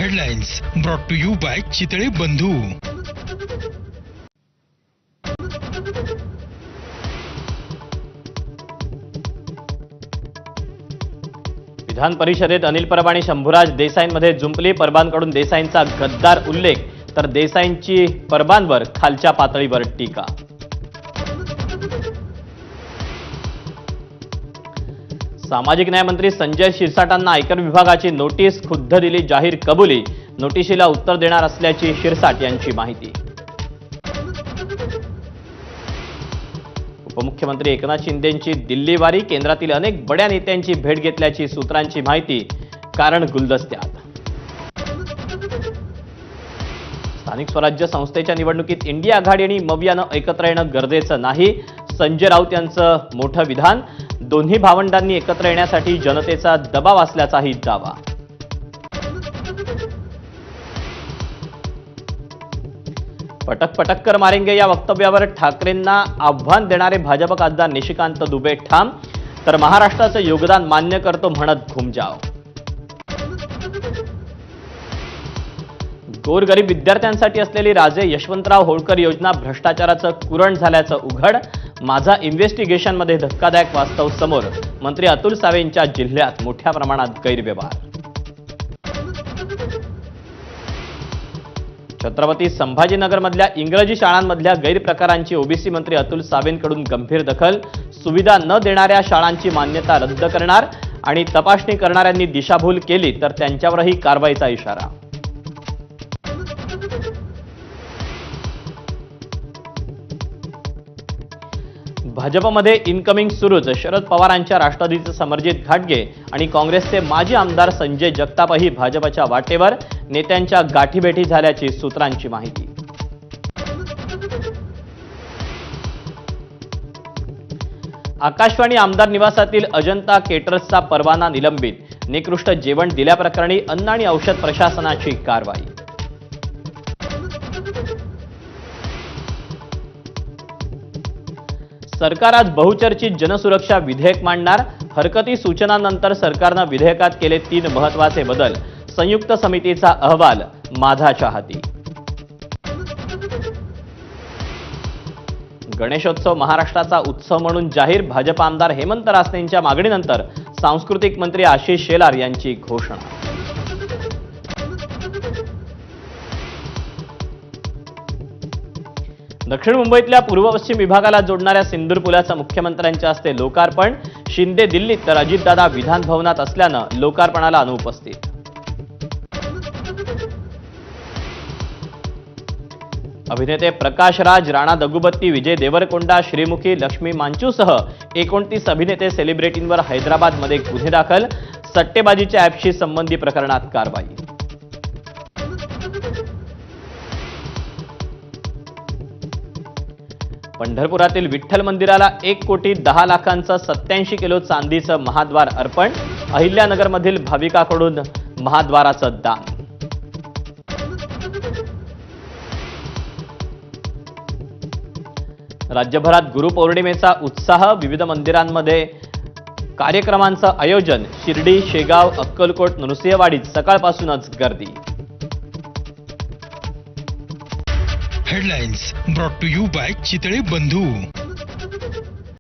Headlines brought to you by Chitale Bandhu. विधान परिषदेत अनिल परब आणि शंभूराज देसाईंमध्ये जुंपली। परबांकडून देसाईंचा गद्दार उल्लेख तर देसाईंची परबांवर खालच्या पातळीवर टीका। सामाजिक न्याय मंत्री संजय शिरसाटांना आयकर विभागाची नोटीस, खुद्द दिली जाहीर कबुली। नोटिशीला उत्तर देणार असल्याची शिरसाट यांची माहिती। उपमुख्यमंत्री एकनाथ शिंदेंची दिल्लीवारी, केंद्रातील अनेक बड्या नेत्यांची भेट घेतल्याची सूत्रांची माहिती। कारण गुलदस्त्यात। स्थानिक स्वराज्य संस्थेच्या निवडणुकीत इंडिया आघाडी आणि मवियानं एकत्र येणं गरजेचं नाही, संजय राऊत यांचं मोठं विधान। दोन्ही भावंडांनी एकत्र येण्यासाठी जनतेचा दबाव असल्याचाही दावा। पटक पटक कर मारेंगे या वक्तव्यावर ठाकरेंना आव्हान देणारे भाजप खासदार निशिकांत दुबे ठाम, तर महाराष्ट्राचं योगदान मान्य करतो म्हणत घुमजाव। गोरगरीब विद्यार्थ्यांसाठी असलेली राजे यशवंतराव होळकर योजना भ्रष्टाचाराचं कुरण झाल्याचं उघड। माझा इन्व्हेस्टिगेशनमध्ये धक्कादायक वास्तव समोर। मंत्री अतुल सावेंच्या जिल्ह्यात मोठ्या प्रमाणात गैरव्यवहार। छत्रपती संभाजीनगरमधल्या इंग्रजी शाळांमधल्या गैरप्रकारांची ओबीसी मंत्री अतुल सावेंकडून गंभीर दखल। सुविधा न देणाऱ्या शाळांची मान्यता रद्द करणार आणि तपासणी करणाऱ्यांनी दिशाभूल केली तर त्यांच्यावरही कारवाईचा इशारा। भाजपमध्ये इनकमिंग सुरूच। शरद पवारांच्या राष्ट्रवादीचे समरजित घाटगे आणि काँग्रेसचे माजी आमदार संजय जगतापही भाजपच्या वाटेवर। नेत्यांच्या गाठीभेटी झाल्याची सूत्रांची माहिती। आकाशवाणी आमदार निवासातील अजंता केटरर्सचा परवाना निलंबित। निकृष्ट जेवण दिल्याप्रकरणी अन्न आणि औषध प्रशासनाची कारवाई। सरकार आज बहुचर्चित जनसुरक्षा विधेयक मांडणार। हरकती सूचनांनंतर सरकारनं विधेयकात केले 3 महत्त्वाचे बदल। संयुक्त समितीचा अहवाल माझाच्या हाती। गणेशोत्सव महाराष्ट्राचा उत्सव म्हणून जाहीर। भाजप आमदार हेमंत रासनेंच्या मागणीनंतर सांस्कृतिक मंत्री आशिष शेलार यांची घोषणा। दक्षिण मुंबईतल्या पूर्व पश्चिम विभागाला जोडणाऱ्या सिंदूर पुलाचं मुख्यमंत्र्यांच्या हस्ते लोकार्पण। शिंदे दिल्लीत तर अजितदादा विधान भवनात असल्यानं लोकार्पणाला अनुपस्थित। अभिनेते प्रकाश राज, राणा दगुबत्ती, विजय देवरकोंडा, श्रीमुखी, लक्ष्मी मांचूसह 29 अभिनेते सेलिब्रिटींवर हैदराबादमध्ये गुन्हे दाखल। सट्टेबाजीच्या ॲपशी संबंधी प्रकरणात कारवाई। पंढरपुरातील विठ्ठल मंदिराला 1,10,00,000चं 87 किलो चांदीचं महाद्वार अर्पण। अहिल्यानगरमधील भाविकाकडून महाद्वाराचं दान। राज्यभरात गुरुपौर्णिमेचा उत्साह। विविध मंदिरांमध्ये कार्यक्रमांचं आयोजन। शिर्डी, शेगाव, अक्कलकोट, नृसिंहवाडीत सकाळपासूनच गर्दी। Headlines brought to you by Chitale बंधू।